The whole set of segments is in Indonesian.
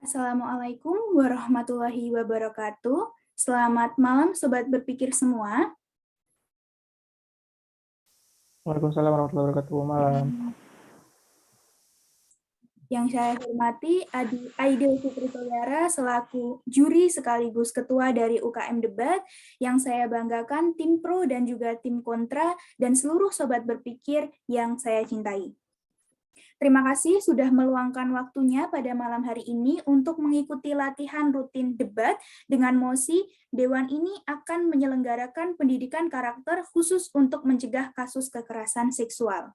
Assalamualaikum warahmatullahi wabarakatuh. Selamat malam Sobat Berpikir semua. Waalaikumsalam warahmatullahi wabarakatuh. Malam. Yang saya hormati Aidil Fitri Toyara selaku juri sekaligus ketua dari UKM Debat, yang saya banggakan tim pro dan juga tim kontra dan seluruh Sobat Berpikir yang saya cintai. Terima kasih sudah meluangkan waktunya pada malam hari ini untuk mengikuti latihan rutin debat dengan mosi Dewan ini akan menyelenggarakan pendidikan karakter khusus untuk mencegah kasus kekerasan seksual.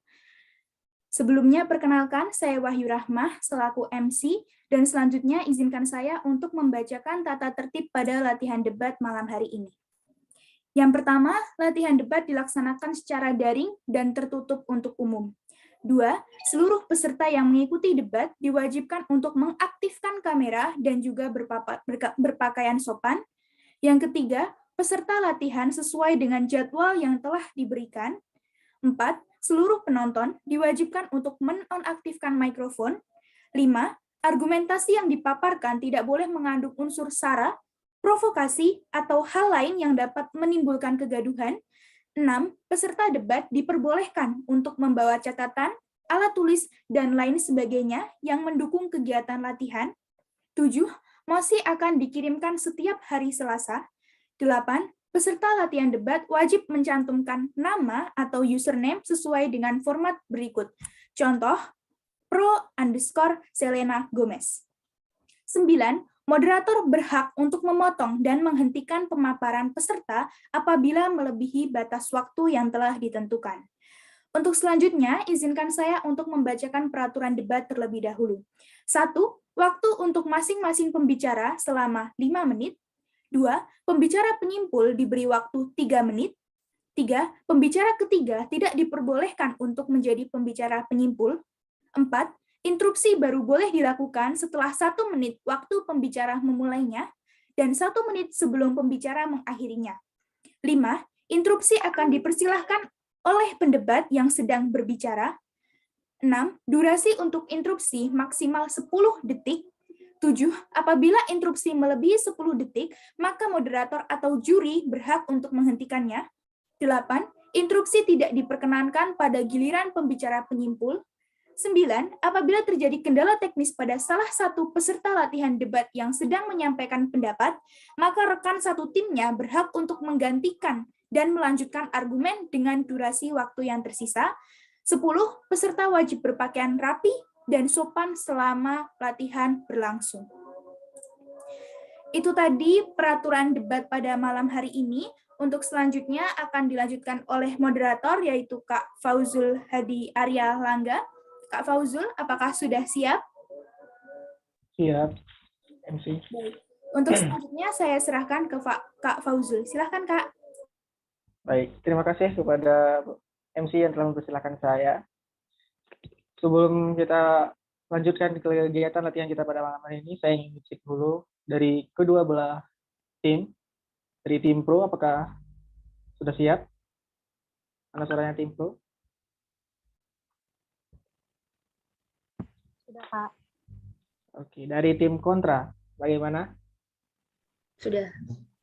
Sebelumnya perkenalkan, saya Wahyu Rahmah selaku MC, dan selanjutnya izinkan saya untuk membacakan tata tertib pada latihan debat malam hari ini. Yang pertama, latihan debat dilaksanakan secara daring dan tertutup untuk umum. 2. Seluruh peserta yang mengikuti debat diwajibkan untuk mengaktifkan kamera dan juga berpakaian sopan. Yang ketiga, peserta latihan sesuai dengan jadwal yang telah diberikan. 4. Seluruh penonton diwajibkan untuk menonaktifkan mikrofon. 5. Argumentasi yang dipaparkan tidak boleh mengandung unsur sara, provokasi, atau hal lain yang dapat menimbulkan kegaduhan. 6. Peserta debat diperbolehkan untuk membawa catatan, alat tulis, dan lain sebagainya yang mendukung kegiatan latihan. 7. Mosi akan dikirimkan setiap hari Selasa. 8. Peserta latihan debat wajib mencantumkan nama atau username sesuai dengan format berikut. Contoh, pro_Selena Gomez. 9. Moderator berhak untuk memotong dan menghentikan pemaparan peserta apabila melebihi batas waktu yang telah ditentukan. Untuk selanjutnya, izinkan saya untuk membacakan peraturan debat terlebih dahulu. 1. Waktu untuk masing-masing pembicara selama 5 menit. 2. Pembicara penyimpul diberi waktu 3 menit. 3. Pembicara ketiga tidak diperbolehkan untuk menjadi pembicara penyimpul. 4. Interupsi baru boleh dilakukan setelah 1 menit waktu pembicara memulainya dan 1 menit sebelum pembicara mengakhirinya. 5. Interupsi akan dipersilahkan oleh pendebat yang sedang berbicara. 6. Durasi untuk interupsi maksimal 10 detik. 7. Apabila interupsi melebihi 10 detik, maka moderator atau juri berhak untuk menghentikannya. 8. Interupsi tidak diperkenankan pada giliran pembicara penyimpul. 9. Apabila terjadi kendala teknis pada salah satu peserta latihan debat yang sedang menyampaikan pendapat, maka rekan satu timnya berhak untuk menggantikan dan melanjutkan argumen dengan durasi waktu yang tersisa. 10. Peserta wajib berpakaian rapi dan sopan selama latihan berlangsung. Itu tadi peraturan debat pada malam hari ini. Untuk selanjutnya akan dilanjutkan oleh moderator, yaitu Kak Fauzul Hadi Arya Langga. Kak Fauzul, apakah sudah siap? Siap, MC. Baik. Untuk selanjutnya saya serahkan ke Kak Fauzul. Silahkan, Kak. Baik, terima kasih kepada MC yang telah mempersilahkan saya. Sebelum kita lanjutkan kegiatan latihan kita pada malam hari ini, saya ingin cek dulu dari kedua belah tim. Dari tim pro, apakah sudah siap? Mana suaranya tim pro? Sudah, Kak. Oke, dari tim kontra, bagaimana? Sudah.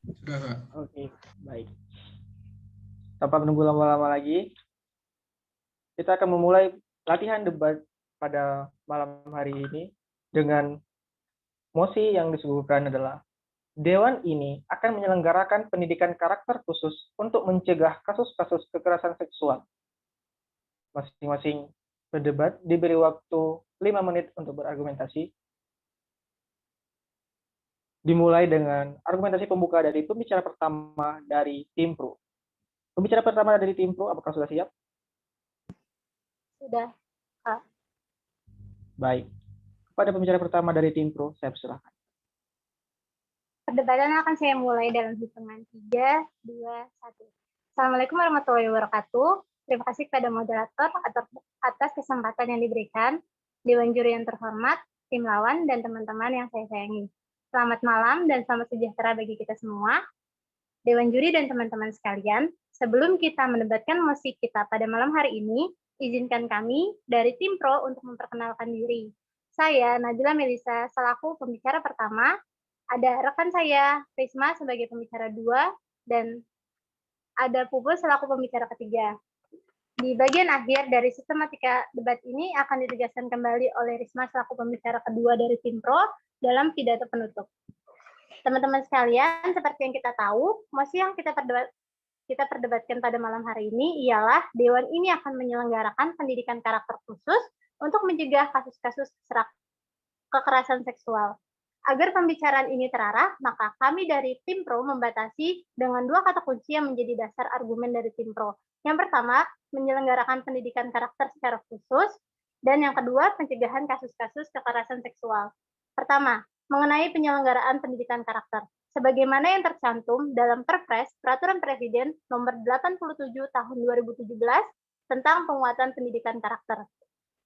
Sudah, Kak. Oke, baik. Tanpa menunggu lama-lama lagi, kita akan memulai latihan debat pada malam hari ini dengan mosi yang disuguhkan adalah Dewan ini akan menyelenggarakan pendidikan karakter khusus untuk mencegah kasus-kasus kekerasan seksual. Masing-masing pendebat diberi waktu 5 menit untuk berargumentasi. Dimulai dengan argumentasi pembuka dari pembicara pertama dari tim pro. Pembicara pertama dari tim pro, apakah sudah siap? Sudah, Kak. Baik. Kepada pembicara pertama dari tim pro, saya persilahkan. Perdebatan akan saya mulai dalam hitungan 3, 2, 1. Assalamualaikum warahmatullahi wabarakatuh. Terima kasih kepada moderator atas kesempatan yang diberikan, Dewan Juri yang terhormat, tim lawan, dan teman-teman yang saya sayangi. Selamat malam dan selamat sejahtera bagi kita semua. Dewan Juri dan teman-teman sekalian, sebelum kita mendebatkan mosi kita pada malam hari ini, izinkan kami dari tim pro untuk memperkenalkan diri. saya, Nabila Melisa, selaku pembicara pertama, ada rekan saya, Risma, sebagai pembicara 2, dan ada Pupul selaku pembicara ketiga. Di bagian akhir dari sistematika debat ini akan ditegaskan kembali oleh Risma selaku pembicara kedua dari tim Pro dalam pidato penutup. Teman-teman sekalian, seperti yang kita tahu, mosi yang kita perdebatkan pada malam hari ini ialah Dewan ini akan menyelenggarakan pendidikan karakter khusus untuk mencegah kasus-kasus kekerasan seksual. Agar pembicaraan ini terarah, maka kami dari tim Pro membatasi dengan 2 kata kunci yang menjadi dasar argumen dari tim Pro. Yang pertama, menyelenggarakan pendidikan karakter secara khusus, dan yang kedua, pencegahan kasus-kasus kekerasan seksual. Pertama, mengenai penyelenggaraan pendidikan karakter. Sebagaimana yang tercantum dalam Perpres Peraturan Presiden Nomor 87 Tahun 2017 tentang penguatan pendidikan karakter.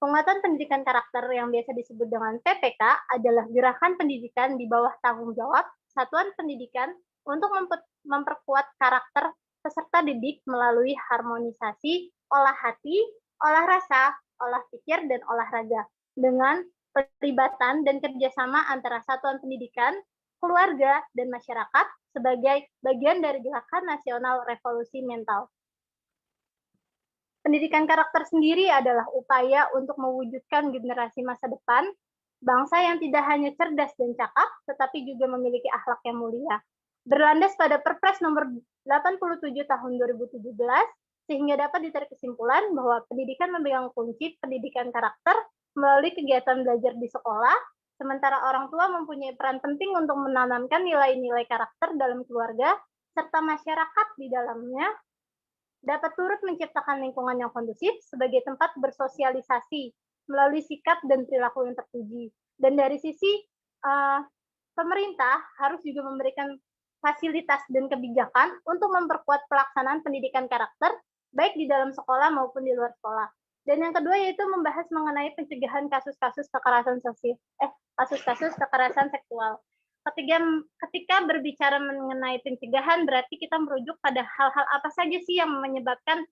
Penguatan pendidikan karakter yang biasa disebut dengan PPK adalah gerakan pendidikan di bawah tanggung jawab satuan pendidikan untuk memperkuat karakter peserta didik melalui harmonisasi olah hati, olah rasa, olah pikir, dan olahraga dengan perlibatan dan kerjasama antara satuan pendidikan, keluarga, dan masyarakat sebagai bagian dari gerakan nasional revolusi mental. Pendidikan karakter sendiri adalah upaya untuk mewujudkan generasi masa depan, bangsa yang tidak hanya cerdas dan cakap, tetapi juga memiliki akhlak yang mulia. Berlandas pada Perpres Nomor 87 Tahun 2017, sehingga dapat ditarik kesimpulan bahwa pendidikan memegang kunci pendidikan karakter melalui kegiatan belajar di sekolah, sementara orang tua mempunyai peran penting untuk menanamkan nilai-nilai karakter dalam keluarga, serta masyarakat di dalamnya dapat turut menciptakan lingkungan yang kondusif sebagai tempat bersosialisasi melalui sikap dan perilaku yang terpuji. Dan dari sisi pemerintah harus juga memberikan fasilitas dan kebijakan untuk memperkuat pelaksanaan pendidikan karakter baik di dalam sekolah maupun di luar sekolah. Dan yang kedua yaitu membahas mengenai pencegahan kasus-kasus kekerasan seksual. Ketika berbicara mengenai pencegahan, berarti kita merujuk pada hal-hal apa saja sih yang menyebabkan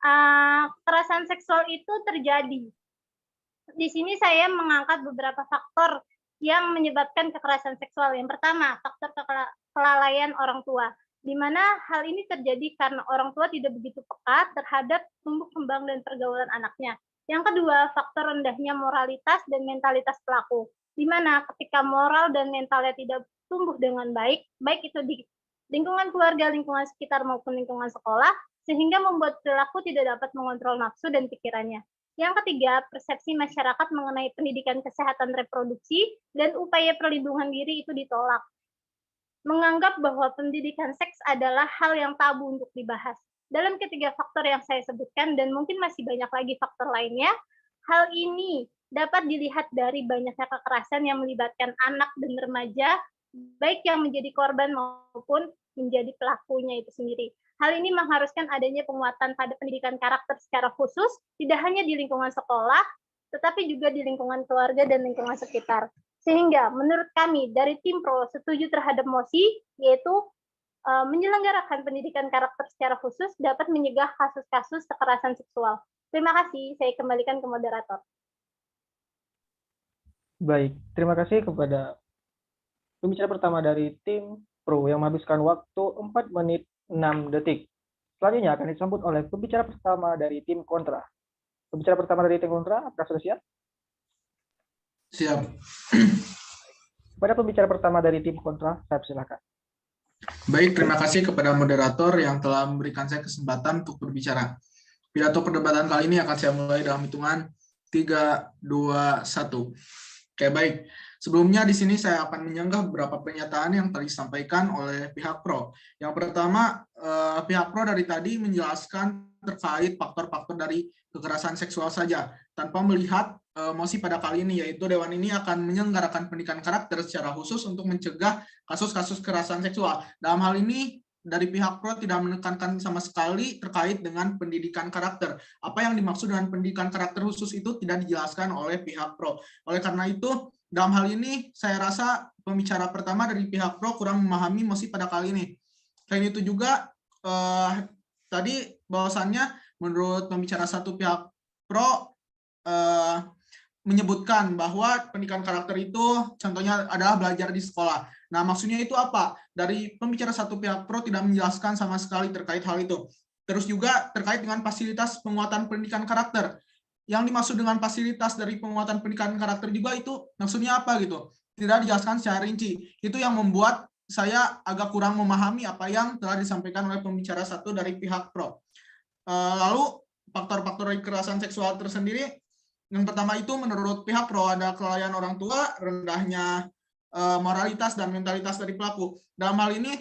kekerasan seksual itu terjadi. Di sini saya mengangkat beberapa faktor yang menyebabkan kekerasan seksual. Yang pertama, faktor kelalaian orang tua, di mana hal ini terjadi karena orang tua tidak begitu peka terhadap tumbuh kembang dan pergaulan anaknya. Yang kedua, faktor rendahnya moralitas dan mentalitas pelaku, di mana ketika moral dan mentalnya tidak tumbuh dengan baik itu di lingkungan keluarga, lingkungan sekitar maupun lingkungan sekolah, sehingga membuat perilaku tidak dapat mengontrol nafsu dan pikirannya. Yang ketiga, persepsi masyarakat mengenai pendidikan kesehatan reproduksi dan upaya perlindungan diri itu ditolak. Menganggap bahwa pendidikan seks adalah hal yang tabu untuk dibahas. Dalam ketiga faktor yang saya sebutkan, dan mungkin masih banyak lagi faktor lainnya, hal ini dapat dilihat dari banyaknya kekerasan yang melibatkan anak dan remaja, baik yang menjadi korban maupun menjadi pelakunya itu sendiri. Hal ini mengharuskan adanya penguatan pada pendidikan karakter secara khusus, tidak hanya di lingkungan sekolah, tetapi juga di lingkungan keluarga dan lingkungan sekitar. Sehingga menurut kami dari tim Pro setuju terhadap mosi, yaitu menyelenggarakan pendidikan karakter secara khusus dapat mencegah kasus-kasus kekerasan seksual. Terima kasih, saya kembalikan ke moderator. Baik, terima kasih kepada pembicara pertama dari tim Pro yang menghabiskan waktu 4 menit 6 detik. Selanjutnya akan disambut oleh pembicara pertama dari tim kontra. Pembicara pertama dari tim kontra, apakah sudah siap? Siap. Pada pembicara pertama dari tim kontra, saya persilakan. Baik, terima kasih kepada moderator yang telah memberikan saya kesempatan untuk berbicara. Pidato perdebatan kali ini akan saya mulai dalam hitungan 3, 2, 1. Oke, baik. Sebelumnya di sini saya akan menyanggah beberapa pernyataan yang tadi disampaikan oleh pihak Pro. Yang pertama, pihak Pro dari tadi menjelaskan terkait faktor-faktor dari kekerasan seksual saja, tanpa melihat mosi pada kali ini, yaitu Dewan ini akan menyelenggarakan pendidikan karakter secara khusus untuk mencegah kasus-kasus kekerasan seksual. Dalam hal ini, dari pihak Pro tidak menekankan sama sekali terkait dengan pendidikan karakter. Apa yang dimaksud dengan pendidikan karakter khusus itu tidak dijelaskan oleh pihak Pro. Oleh karena itu, dalam hal ini, saya rasa pembicara pertama dari pihak Pro kurang memahami mosi pada kali ini. Selain itu juga, tadi bahwasannya menurut pembicara satu pihak Pro, menyebutkan bahwa pendidikan karakter itu contohnya adalah belajar di sekolah. Nah, maksudnya itu apa? Dari pembicara satu pihak pro tidak menjelaskan sama sekali terkait hal itu. Terus juga terkait dengan fasilitas penguatan pendidikan karakter. Yang dimaksud dengan fasilitas dari penguatan pendidikan karakter juga itu maksudnya apa gitu? Tidak dijelaskan secara rinci. Itu yang membuat saya agak kurang memahami apa yang telah disampaikan oleh pembicara satu dari pihak pro. Lalu faktor-faktor kekerasan seksual tersendiri, yang pertama itu menurut pihak pro ada kelalaian orang tua, rendahnya moralitas dan mentalitas dari pelaku. Dalam hal ini,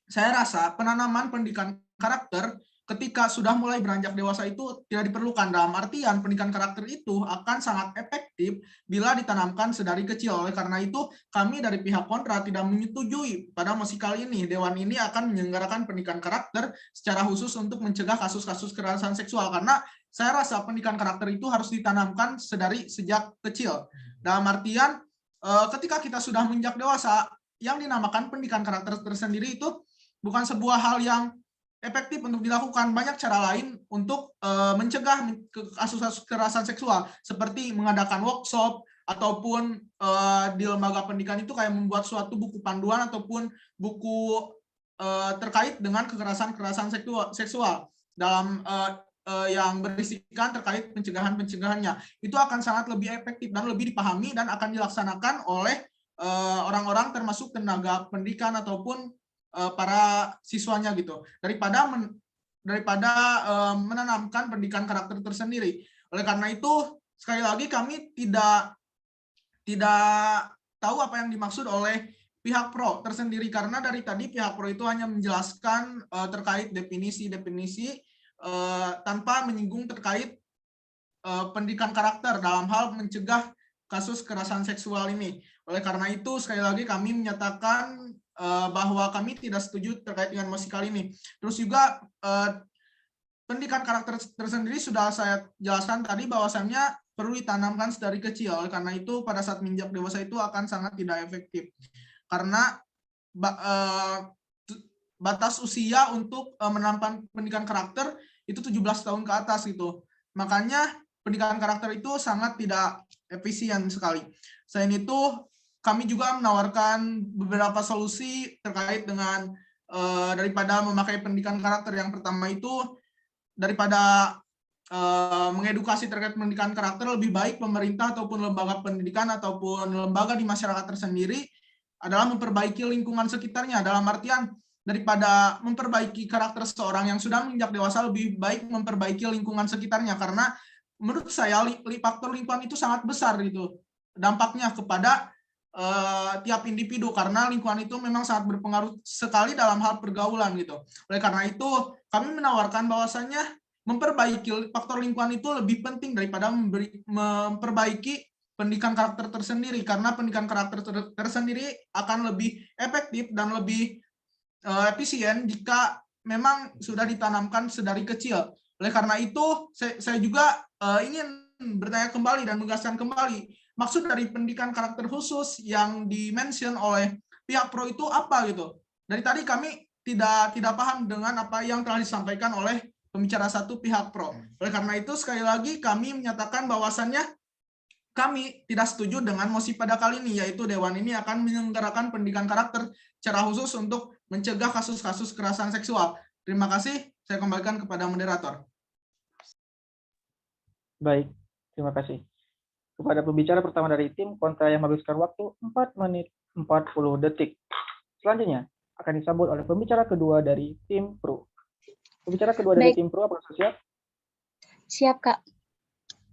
saya rasa penanaman pendidikan karakter ketika sudah mulai beranjak dewasa itu tidak diperlukan. Dalam artian pendidikan karakter itu akan sangat efektif bila ditanamkan sedari kecil. Oleh karena itu, kami dari pihak kontra tidak menyetujui pada mosi kali ini. Dewan ini akan menyelenggarakan pendidikan karakter secara khusus untuk mencegah kasus-kasus kekerasan seksual. Karena saya rasa pendidikan karakter itu harus ditanamkan sejak kecil. Dalam artian, ketika kita sudah menginjak dewasa, yang dinamakan pendidikan karakter tersendiri itu bukan sebuah hal yang efektif untuk dilakukan. Banyak cara lain untuk mencegah kasus-kasus kekerasan seksual, seperti mengadakan workshop, ataupun di lembaga pendidikan itu kayak membuat suatu buku panduan ataupun buku terkait dengan kekerasan seksual dalam yang berisikan terkait pencegahannya. Itu akan sangat lebih efektif dan lebih dipahami dan akan dilaksanakan oleh orang-orang termasuk tenaga pendidikan ataupun para siswanya gitu, daripada menanamkan pendidikan karakter tersendiri. Oleh karena itu, sekali lagi kami tidak tahu apa yang dimaksud oleh pihak pro tersendiri, karena dari tadi pihak pro itu hanya menjelaskan terkait definisi tanpa menyinggung terkait pendidikan karakter dalam hal mencegah kasus kekerasan seksual ini. Oleh karena itu, sekali lagi kami menyatakan bahwa kami tidak setuju terkait dengan mosi kali ini. Terus juga pendidikan karakter tersendiri sudah saya jelaskan tadi bahwasannya perlu ditanamkan sedari kecil. Oleh karena itu pada saat menginjak dewasa itu akan sangat tidak efektif. Karena batas usia untuk menanamkan pendidikan karakter itu 17 tahun ke atas gitu. Makanya pendidikan karakter itu sangat tidak efisien sekali. Selain itu, kami juga menawarkan beberapa solusi terkait dengan daripada memakai pendidikan karakter. Yang pertama itu, daripada mengedukasi terkait pendidikan karakter, lebih baik pemerintah ataupun lembaga pendidikan ataupun lembaga di masyarakat tersendiri adalah memperbaiki lingkungan sekitarnya. Dalam artian, daripada memperbaiki karakter seseorang yang sudah menginjak dewasa, lebih baik memperbaiki lingkungan sekitarnya, karena menurut saya faktor lingkungan itu sangat besar gitu dampaknya kepada tiap individu, karena lingkungan itu memang sangat berpengaruh sekali dalam hal pergaulan gitu. Oleh karena itu kami menawarkan bahwasannya memperbaiki faktor lingkungan itu lebih penting daripada memperbaiki pendidikan karakter tersendiri, karena pendidikan karakter tersendiri akan lebih efektif dan lebih efisien jika memang sudah ditanamkan sedari kecil. Oleh karena itu saya juga ingin bertanya kembali dan menegaskan kembali, maksud dari pendidikan karakter khusus yang dimention oleh pihak pro itu apa gitu. Dari tadi kami tidak paham dengan apa yang telah disampaikan oleh pembicara satu pihak pro. Oleh karena itu sekali lagi kami menyatakan bahwasannya kami tidak setuju dengan mosi pada kali ini, yaitu Dewan ini akan menyelenggarakan pendidikan karakter secara khusus untuk mencegah kasus-kasus kekerasan seksual. Terima kasih, saya kembalikan kepada moderator. Baik, terima kasih. Kepada pembicara pertama dari tim kontra yang menghabiskan waktu 4 menit 40 detik. Selanjutnya akan disambut oleh pembicara kedua dari tim pro. Pembicara kedua dari tim pro, apakah siap? Siap, Kak.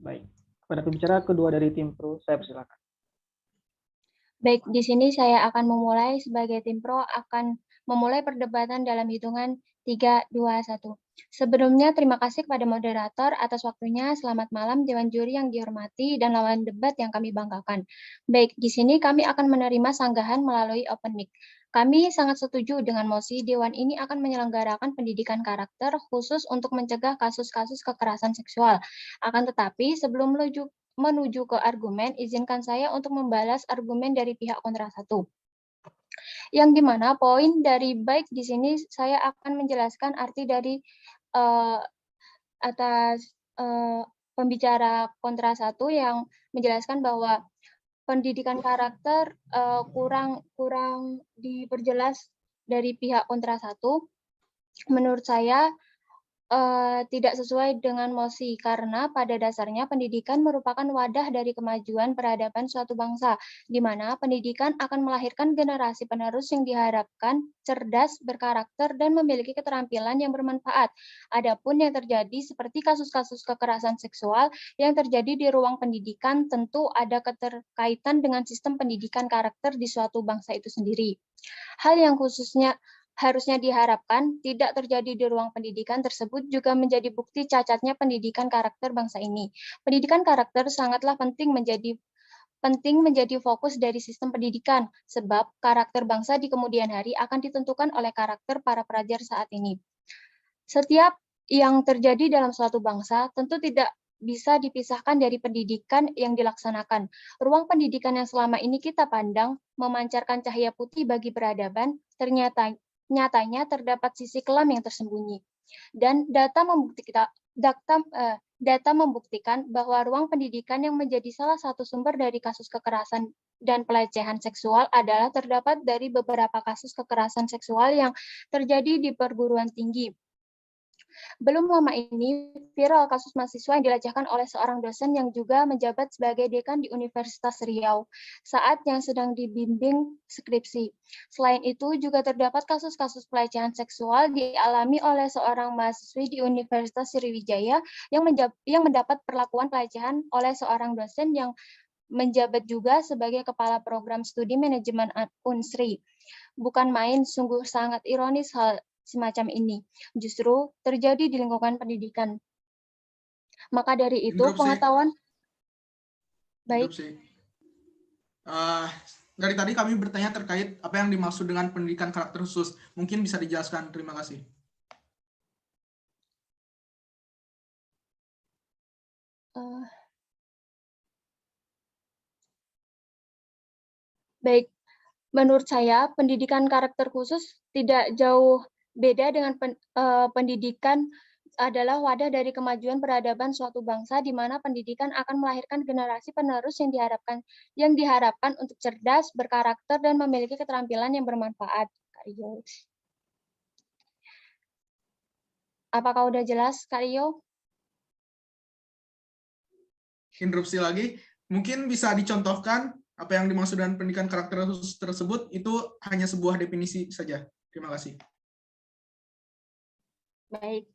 Baik. Kepada pembicara kedua dari tim pro, saya persilakan. Baik, di sini saya akan memulai sebagai tim pro akan memulai perdebatan dalam hitungan 3, 2, 1. Sebelumnya, terima kasih kepada moderator atas waktunya. Selamat malam, Dewan Juri yang dihormati dan lawan debat yang kami banggakan. Baik, di sini kami akan menerima sanggahan melalui open mic. Kami sangat setuju dengan mosi Dewan ini akan menyelenggarakan pendidikan karakter khusus untuk mencegah kasus-kasus kekerasan seksual. Akan tetapi, sebelum menuju ke argumen, izinkan saya untuk membalas argumen dari pihak kontra satu. Yang dimana poin dari baik di sini saya akan menjelaskan arti dari atas pembicara kontra 1 yang menjelaskan bahwa pendidikan karakter kurang diperjelas dari pihak kontra 1. Menurut saya tidak sesuai dengan mosi, karena pada dasarnya pendidikan merupakan wadah dari kemajuan peradaban suatu bangsa, di mana pendidikan akan melahirkan generasi penerus yang diharapkan cerdas, berkarakter, dan memiliki keterampilan yang bermanfaat. Adapun yang terjadi seperti kasus-kasus kekerasan seksual yang terjadi di ruang pendidikan tentu ada keterkaitan dengan sistem pendidikan karakter di suatu bangsa itu sendiri. Hal yang harusnya diharapkan tidak terjadi di ruang pendidikan tersebut juga menjadi bukti cacatnya pendidikan karakter bangsa ini. Pendidikan karakter sangatlah penting menjadi fokus dari sistem pendidikan, sebab karakter bangsa di kemudian hari akan ditentukan oleh karakter para pelajar saat ini. Setiap yang terjadi dalam suatu bangsa tentu tidak bisa dipisahkan dari pendidikan yang dilaksanakan. Ruang pendidikan yang selama ini kita pandang memancarkan cahaya putih bagi peradaban, nyatanya terdapat sisi kelam yang tersembunyi. Dan data membuktikan bahwa ruang pendidikan yang menjadi salah satu sumber dari kasus kekerasan dan pelecehan seksual adalah terdapat dari beberapa kasus kekerasan seksual yang terjadi di perguruan tinggi. Belum lama ini, viral kasus mahasiswa yang dilecehkan oleh seorang dosen yang juga menjabat sebagai dekan di Universitas Riau saat yang sedang dibimbing skripsi. Selain itu, juga terdapat kasus-kasus pelecehan seksual dialami oleh seorang mahasiswi di Universitas Sriwijaya yang mendapat perlakuan pelecehan oleh seorang dosen yang menjabat juga sebagai kepala program studi manajemen Unsri. Bukan main, sungguh sangat ironis hal semacam ini justru terjadi di lingkungan pendidikan. Maka dari itu pengetahuan baik. Dari tadi kami bertanya terkait apa yang dimaksud dengan pendidikan karakter khusus. Mungkin bisa dijelaskan. Terima kasih. Baik, menurut saya pendidikan karakter khusus tidak jauh beda dengan pendidikan adalah wadah dari kemajuan peradaban suatu bangsa di mana pendidikan akan melahirkan generasi penerus yang diharapkan untuk cerdas, berkarakter, dan memiliki keterampilan yang bermanfaat. Apakah udah jelas, Kak Rio? Interupsi lagi, mungkin bisa dicontohkan apa yang dimaksud dengan pendidikan karakter khusus tersebut itu hanya sebuah definisi saja. Terima kasih. Baik.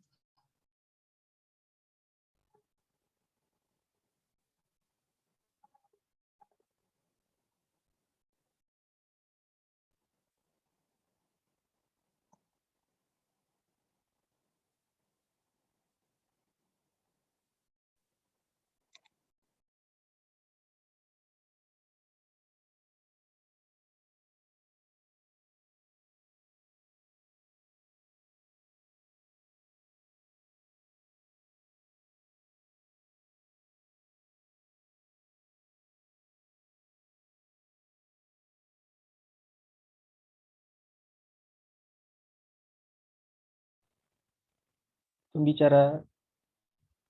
Pembicara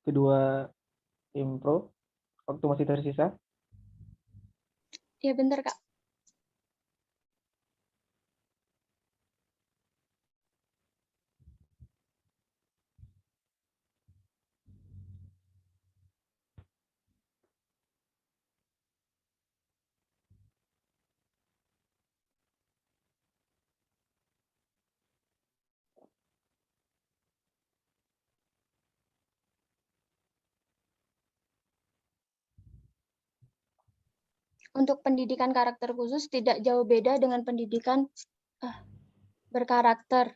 kedua tim pro, waktu masih tersisa. Ya, bentar, Kak. Untuk pendidikan karakter khusus tidak jauh beda dengan pendidikan berkarakter.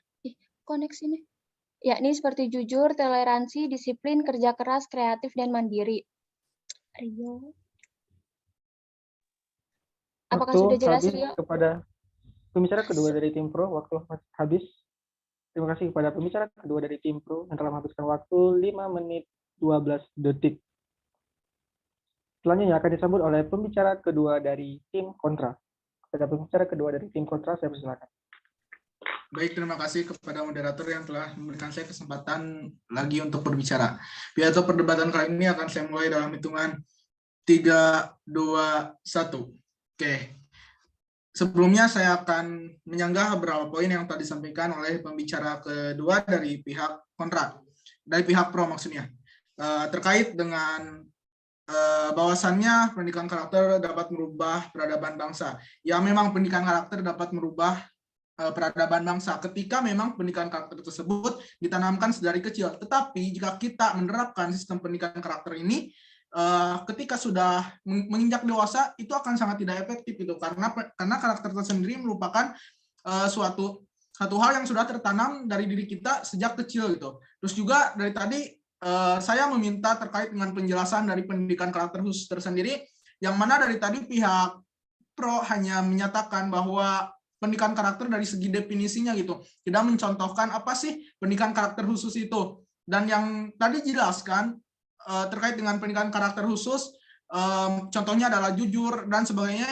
Koneksi nih. Yakni seperti jujur, toleransi, disiplin, kerja keras, kreatif, dan mandiri. Rio. Apakah Waktu sudah jelas, habis Rio? kepada pembicara kedua dari tim pro, waktu habis. Terima kasih kepada pembicara kedua dari tim pro yang telah menghabiskan waktu 5 menit 12 detik. Selanjutnya akan disambut oleh pembicara kedua dari tim kontra. Kepada pembicara kedua dari tim kontra, saya persilakan. Baik, terima kasih kepada moderator yang telah memberikan saya kesempatan lagi untuk berbicara. Pidato perdebatan kali ini akan saya mulai dalam hitungan 3, 2, 1. Oke. Sebelumnya saya akan menyanggah beberapa poin yang tadi disampaikan oleh pembicara kedua dari pihak kontra, dari pihak pro maksudnya, terkait dengan bahwasannya pendidikan karakter dapat merubah peradaban bangsa. Ya, memang pendidikan karakter dapat merubah peradaban bangsa ketika memang pendidikan karakter tersebut ditanamkan sedari kecil. Tetapi jika kita menerapkan sistem pendidikan karakter ini ketika sudah menginjak dewasa, itu akan sangat tidak efektif itu, karena karakter tersendiri merupakan suatu hal yang sudah tertanam dari diri kita sejak kecil gitu. Terus juga dari tadi saya meminta terkait dengan penjelasan dari pendidikan karakter khusus tersendiri, yang mana dari tadi pihak pro hanya menyatakan bahwa pendidikan karakter dari segi definisinya gitu, tidak mencontohkan apa sih pendidikan karakter khusus itu. Dan yang tadi jelaskan terkait dengan pendidikan karakter khusus, contohnya adalah jujur dan sebagainya,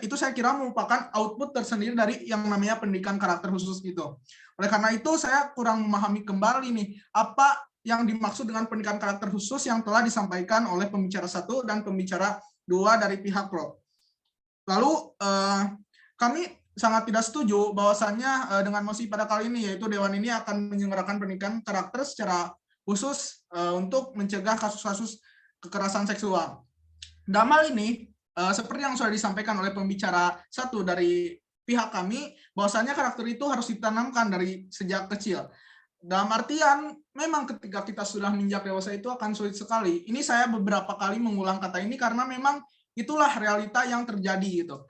itu saya kira merupakan output tersendiri dari yang namanya pendidikan karakter khusus gitu. Oleh karena itu saya kurang memahami kembali nih apa yang dimaksud dengan pendidikan karakter khusus yang telah disampaikan oleh pembicara 1 dan pembicara 2 dari pihak pro. Lalu kami sangat tidak setuju bahwasannya dengan mosi pada kali ini, yaitu Dewan ini akan menyelenggarakan pendidikan karakter secara khusus untuk mencegah kasus-kasus kekerasan seksual. Dalam hal ini, seperti yang sudah disampaikan oleh pembicara 1 dari pihak kami, bahwasannya karakter itu harus ditanamkan dari sejak kecil. Dalam artian, memang ketika kita sudah menginjak dewasa itu akan sulit sekali. Ini saya beberapa kali mengulang kata ini karena memang itulah realita yang terjadi gitu.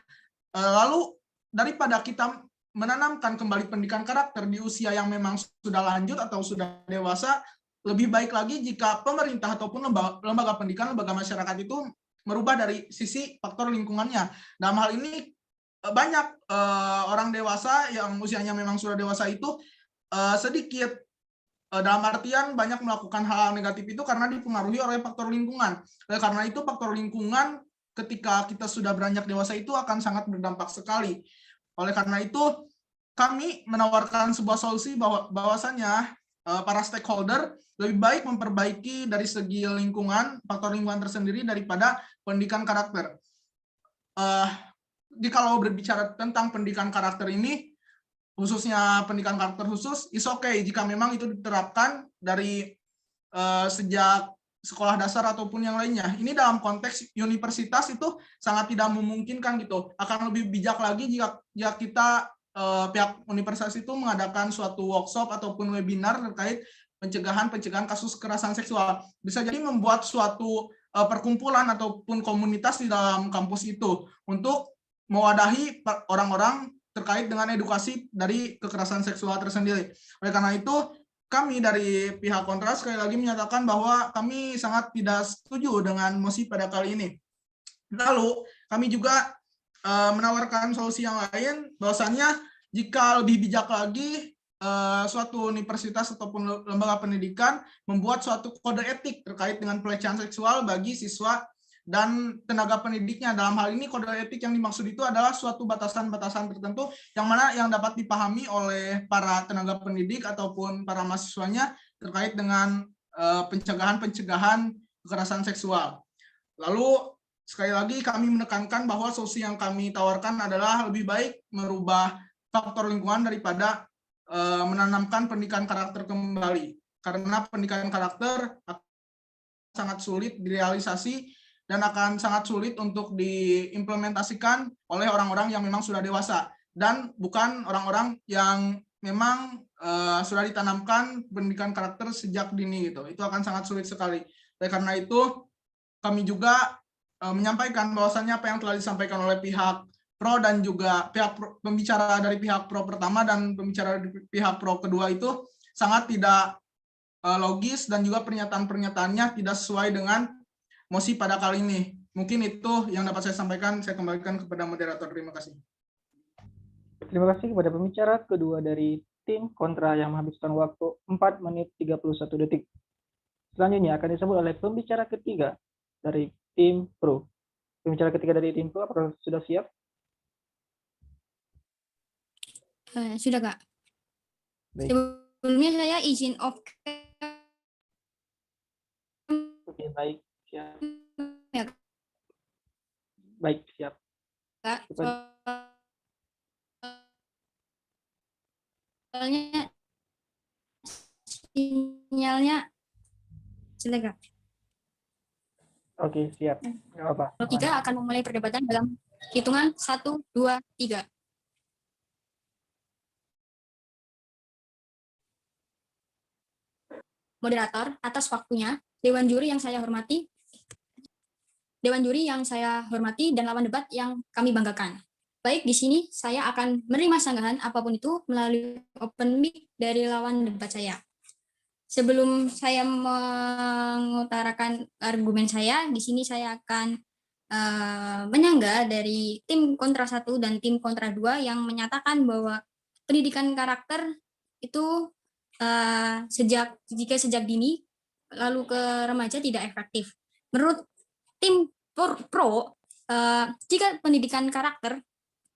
Lalu daripada kita menanamkan kembali pendidikan karakter di usia yang memang sudah lanjut atau sudah dewasa, lebih baik lagi jika pemerintah ataupun lembaga pendidikan, lembaga masyarakat itu merubah dari sisi faktor lingkungannya. Dalam hal ini banyak orang dewasa yang usianya memang sudah dewasa itu sedikit, dalam artian banyak melakukan hal negatif itu karena dipengaruhi oleh faktor lingkungan. Karena itu faktor lingkungan ketika kita sudah beranjak dewasa itu akan sangat berdampak sekali. Oleh karena itu, kami menawarkan sebuah solusi bahwasannya para stakeholder lebih baik memperbaiki dari segi lingkungan, faktor lingkungan tersendiri daripada pendidikan karakter. Kalau berbicara tentang pendidikan karakter ini, khususnya pendidikan karakter khusus, is okay jika memang itu diterapkan dari sejak sekolah dasar ataupun yang lainnya. Ini dalam konteks universitas itu sangat tidak memungkinkan gitu. Akan lebih bijak lagi jika kita pihak universitas itu mengadakan suatu workshop ataupun webinar terkait pencegahan kasus kekerasan seksual. Bisa jadi membuat suatu perkumpulan ataupun komunitas di dalam kampus itu untuk mewadahi orang-orang terkait dengan edukasi dari kekerasan seksual tersendiri. Oleh karena itu, kami dari pihak kontra sekali lagi menyatakan bahwa kami sangat tidak setuju dengan mosi pada kali ini. Lalu kami juga menawarkan solusi yang lain, bahwasannya jika lebih bijak lagi suatu universitas ataupun lembaga pendidikan membuat suatu kode etik terkait dengan pelecehan seksual bagi siswa dan tenaga pendidiknya. Dalam hal ini kode etik yang dimaksud itu adalah suatu batasan-batasan tertentu yang mana yang dapat dipahami oleh para tenaga pendidik ataupun para mahasiswanya terkait dengan pencegahan kekerasan seksual. Lalu sekali lagi kami menekankan bahwa solusi yang kami tawarkan adalah lebih baik merubah faktor lingkungan daripada menanamkan pendidikan karakter kembali, karena pendidikan karakter sangat sulit direalisasi dan akan sangat sulit untuk diimplementasikan oleh orang-orang yang memang sudah dewasa dan bukan orang-orang yang memang sudah ditanamkan pendidikan karakter sejak dini gitu. Itu akan sangat sulit sekali. Oleh karena itu kami juga menyampaikan bahwasannya apa yang telah disampaikan oleh pihak pro dan juga pembicara dari pihak pro pertama dan pembicara dari pihak pro kedua itu sangat tidak logis dan juga pernyataan-pernyataannya tidak sesuai dengan mosi pada kali ini. Mungkin itu yang dapat saya sampaikan. Saya kembalikan kepada moderator. Terima kasih. Terima kasih kepada pembicara kedua dari tim kontra yang menghabiskan waktu 4 menit 31 detik. Selanjutnya akan disebut oleh pembicara ketiga dari tim pro. Pembicara ketiga dari tim pro, apakah sudah siap? Sudah, Kak. Baik, Sebelumnya saya izin off oke, baik, siap. ya, Baik, siap. Kak. Coba- Soalnya sinyalnya jelek, Kak. Oke, siap. Nggak apa-apa. Kita akan memulai perdebatan dalam hitungan 1, 2, 3. Moderator, atas waktunya, Dewan Juri yang saya hormati, dan lawan debat yang kami banggakan. Baik, di sini saya akan menerima sanggahan apapun itu melalui open mic dari lawan debat saya. Sebelum saya mengutarakan argumen saya, di sini saya akan menyangga dari tim kontra 1 dan tim kontra 2 yang menyatakan bahwa pendidikan karakter itu jika sejak dini lalu ke remaja tidak efektif. Menurut tim pro, jika pendidikan karakter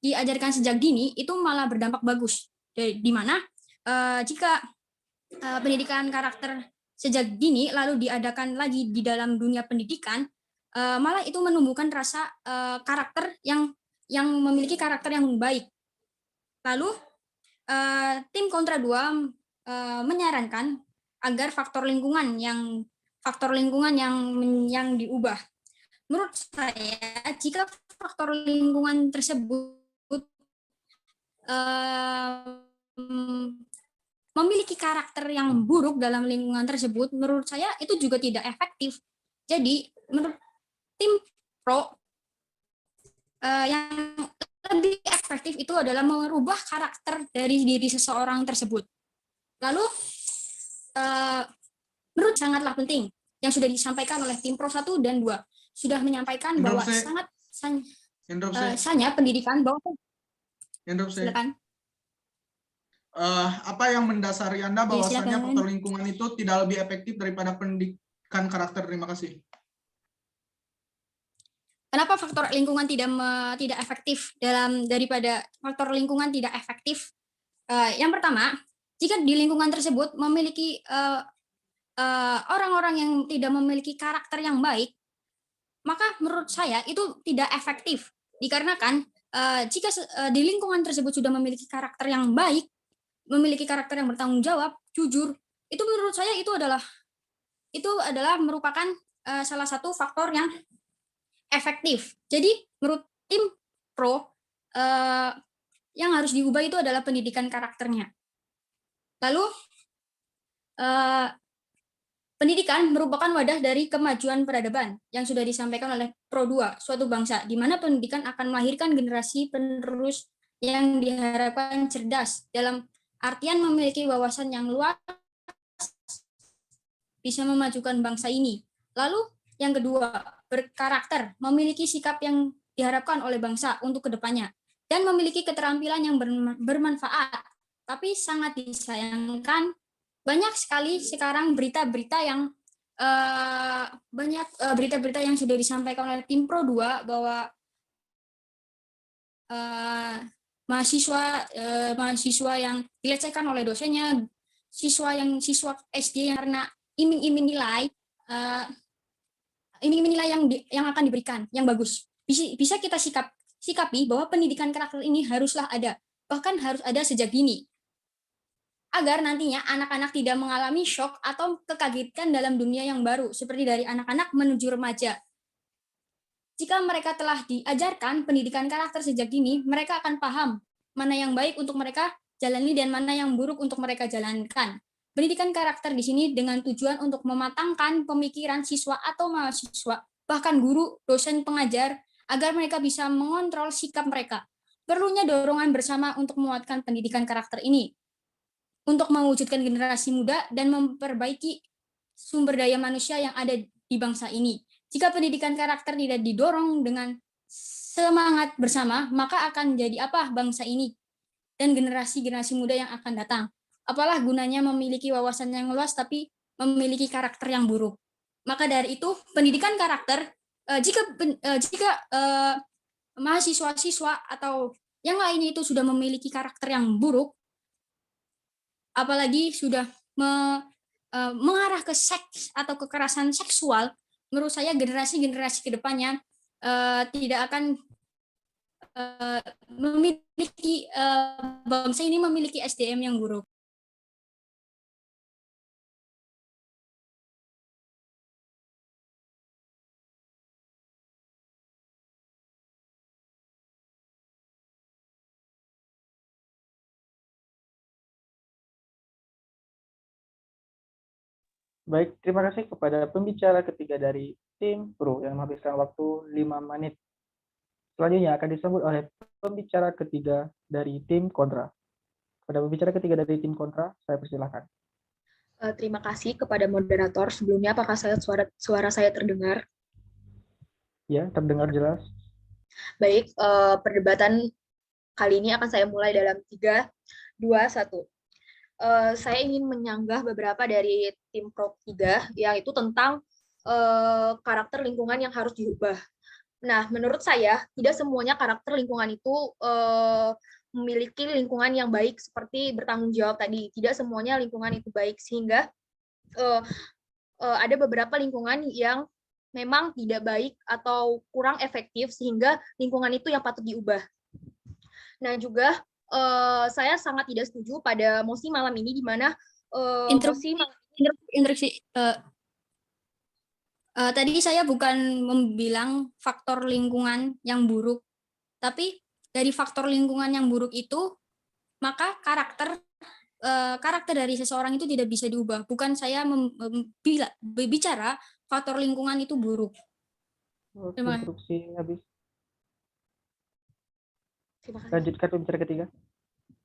diajarkan sejak dini itu malah berdampak bagus. Di mana jika pendidikan karakter sejak dini lalu diadakan lagi di dalam dunia pendidikan, malah itu menumbuhkan rasa karakter yang memiliki karakter yang baik. Lalu tim kontra 2 menyarankan agar faktor lingkungan yang diubah. Menurut saya, jika faktor lingkungan tersebut memiliki karakter yang buruk dalam lingkungan tersebut, menurut saya itu juga tidak efektif. Jadi, menurut tim pro, yang lebih efektif itu adalah merubah karakter dari diri seseorang tersebut. Lalu, menurut sangatlah penting yang sudah disampaikan oleh tim pro 1 dan 2 sudah menyampaikan bahwa sangat sanya pendidikan bahwa silakan. Apa yang mendasari Anda bahwasannya silakan. faktor lingkungan itu tidak lebih efektif daripada pendidikan karakter? Terima kasih. Kenapa faktor lingkungan tidak efektif daripada faktor lingkungan tidak efektif? Yang pertama, jika di lingkungan tersebut memiliki orang-orang yang tidak memiliki karakter yang baik, maka menurut saya itu tidak efektif. Dikarenakan jika di lingkungan tersebut sudah memiliki karakter yang baik, memiliki karakter yang bertanggung jawab, jujur, itu menurut saya itu adalah merupakan salah satu faktor yang efektif. Jadi menurut tim pro yang harus diubah itu adalah pendidikan karakternya. Lalu pendidikan merupakan wadah dari kemajuan peradaban yang sudah disampaikan oleh Pro 2, suatu bangsa, di mana pendidikan akan melahirkan generasi penerus yang diharapkan cerdas, dalam artian memiliki wawasan yang luas, bisa memajukan bangsa ini. Lalu yang kedua, berkarakter, memiliki sikap yang diharapkan oleh bangsa untuk kedepannya, dan memiliki keterampilan yang bermanfaat. Tapi sangat disayangkan, banyak sekali sekarang berita-berita yang sudah disampaikan oleh tim Pro 2 bahwa mahasiswa yang dilecehkan oleh dosennya, siswa SD yang karena iming-iming nilai yang akan diberikan yang bagus. Bisa kita sikapi bahwa pendidikan karakter ini haruslah ada, bahkan harus ada sejak dini, agar nantinya anak-anak tidak mengalami shock atau kekagetan dalam dunia yang baru, seperti dari anak-anak menuju remaja. Jika mereka telah diajarkan pendidikan karakter sejak dini, mereka akan paham mana yang baik untuk mereka jalani dan mana yang buruk untuk mereka jalankan. Pendidikan karakter di sini dengan tujuan untuk mematangkan pemikiran siswa atau mahasiswa, bahkan guru, dosen, pengajar, agar mereka bisa mengontrol sikap mereka. Perlunya dorongan bersama untuk menguatkan pendidikan karakter ini, untuk mewujudkan generasi muda dan memperbaiki sumber daya manusia yang ada di bangsa ini. Jika pendidikan karakter tidak didorong dengan semangat bersama, maka akan jadi apa bangsa ini dan generasi-generasi muda yang akan datang? Apalah gunanya memiliki wawasan yang luas tapi memiliki karakter yang buruk. Maka dari itu, pendidikan karakter, jika mahasiswa-siswa atau yang lainnya itu sudah memiliki karakter yang buruk, apalagi sudah mengarah ke seks atau kekerasan seksual, menurut saya generasi-generasi kedepannya tidak akan memiliki bangsa ini memiliki SDM yang buruk. Baik, terima kasih kepada pembicara ketiga dari tim Pro yang menghabiskan waktu 5 menit. Selanjutnya akan disambut oleh pembicara ketiga dari tim kontra. Pada pembicara ketiga dari tim kontra, saya persilahkan. Terima kasih kepada moderator. Sebelumnya, apakah suara saya terdengar? Ya, terdengar jelas. Baik, perdebatan kali ini akan saya mulai dalam 3, 2, 1. Saya ingin menyanggah beberapa dari tim Pro 3, yaitu tentang karakter lingkungan yang harus diubah. Nah, menurut saya, tidak semuanya karakter lingkungan itu memiliki lingkungan yang baik seperti bertanggung jawab tadi. Tidak semuanya lingkungan itu baik, sehingga ada beberapa lingkungan yang memang tidak baik atau kurang efektif, sehingga lingkungan itu yang patut diubah. Nah, juga saya sangat tidak setuju pada mosi malam ini, di mana tadi saya bukan membilang faktor lingkungan yang buruk, tapi dari faktor lingkungan yang buruk itu, maka karakter dari seseorang itu tidak bisa diubah. Bukan saya berbicara faktor lingkungan itu buruk. Terima kasih. Instruksi habis. Terima kasih. Lanjutkan pembicara ketiga.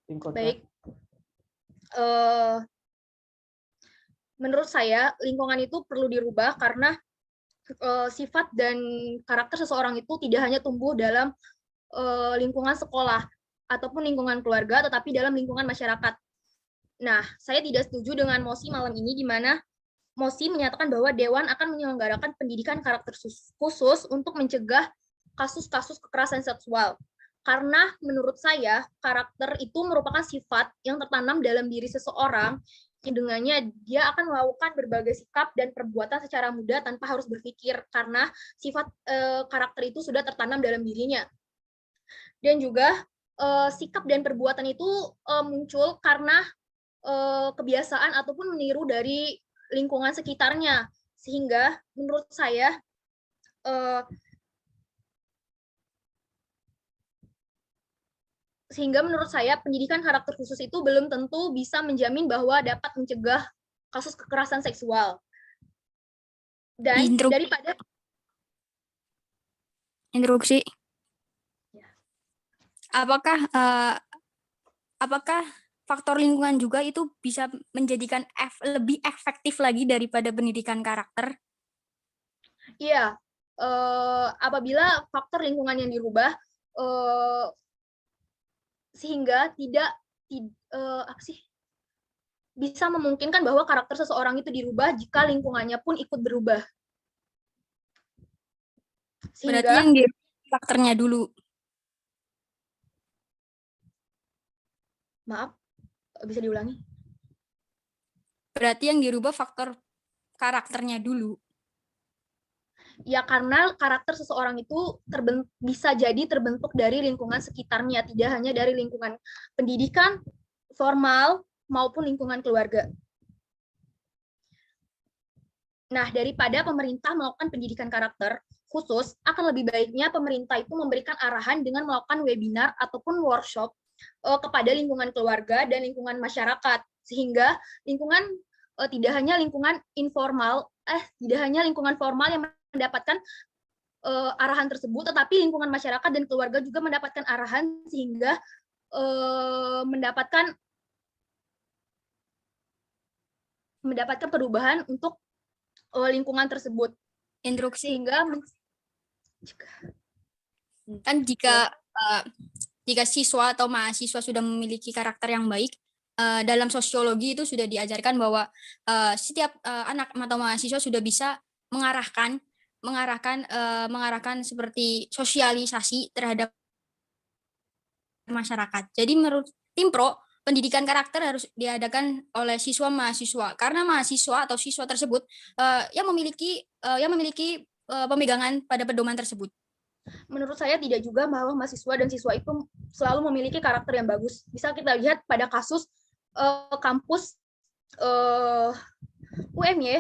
Tim kontra. Baik. Menurut saya, lingkungan itu perlu dirubah karena sifat dan karakter seseorang itu tidak hanya tumbuh dalam lingkungan sekolah ataupun lingkungan keluarga, tetapi dalam lingkungan masyarakat. Nah, saya tidak setuju dengan mosi malam ini, di mana mosi menyatakan bahwa Dewan akan menyelenggarakan pendidikan karakter khusus untuk mencegah kasus-kasus kekerasan seksual. Karena menurut saya, karakter itu merupakan sifat yang tertanam dalam diri seseorang, yang dengannya dia akan melakukan berbagai sikap dan perbuatan secara mudah tanpa harus berpikir, karena sifat karakter itu sudah tertanam dalam dirinya. Dan juga sikap dan perbuatan itu muncul karena kebiasaan ataupun meniru dari lingkungan sekitarnya, sehingga menurut saya pendidikan karakter khusus itu belum tentu bisa menjamin bahwa dapat mencegah kasus kekerasan seksual. Dan daripada interupsi, apakah faktor lingkungan juga itu bisa menjadikan lebih efektif lagi daripada pendidikan karakter? Iya, apabila faktor lingkungan yang dirubah sehingga tidak bisa memungkinkan bahwa karakter seseorang itu dirubah jika lingkungannya pun ikut berubah. Sehingga, berarti yang dirubah karakternya dulu. Maaf, bisa diulangi? Berarti yang dirubah faktor karakternya dulu. Ya, karena karakter seseorang itu bisa jadi terbentuk dari lingkungan sekitarnya, tidak hanya dari lingkungan pendidikan formal maupun lingkungan keluarga. Nah, daripada pemerintah melakukan pendidikan karakter khusus, akan lebih baiknya pemerintah itu memberikan arahan dengan melakukan webinar ataupun workshop kepada lingkungan keluarga dan lingkungan masyarakat, sehingga lingkungan tidak hanya lingkungan informal, tidak hanya lingkungan formal yang mendapatkan arahan tersebut, tetapi lingkungan masyarakat dan keluarga juga mendapatkan arahan, sehingga mendapatkan perubahan untuk lingkungan tersebut. Instruksi, Sehingga kan jika siswa atau mahasiswa sudah memiliki karakter yang baik, dalam sosiologi itu sudah diajarkan bahwa setiap anak atau mahasiswa sudah bisa mengarahkan seperti sosialisasi terhadap masyarakat. Jadi menurut tim Pro, pendidikan karakter harus diadakan oleh siswa-mahasiswa karena mahasiswa atau siswa tersebut yang memiliki pemegangan pada pedoman tersebut. Menurut saya tidak juga bahwa mahasiswa dan siswa itu selalu memiliki karakter yang bagus. Bisa kita lihat pada kasus kampus UMY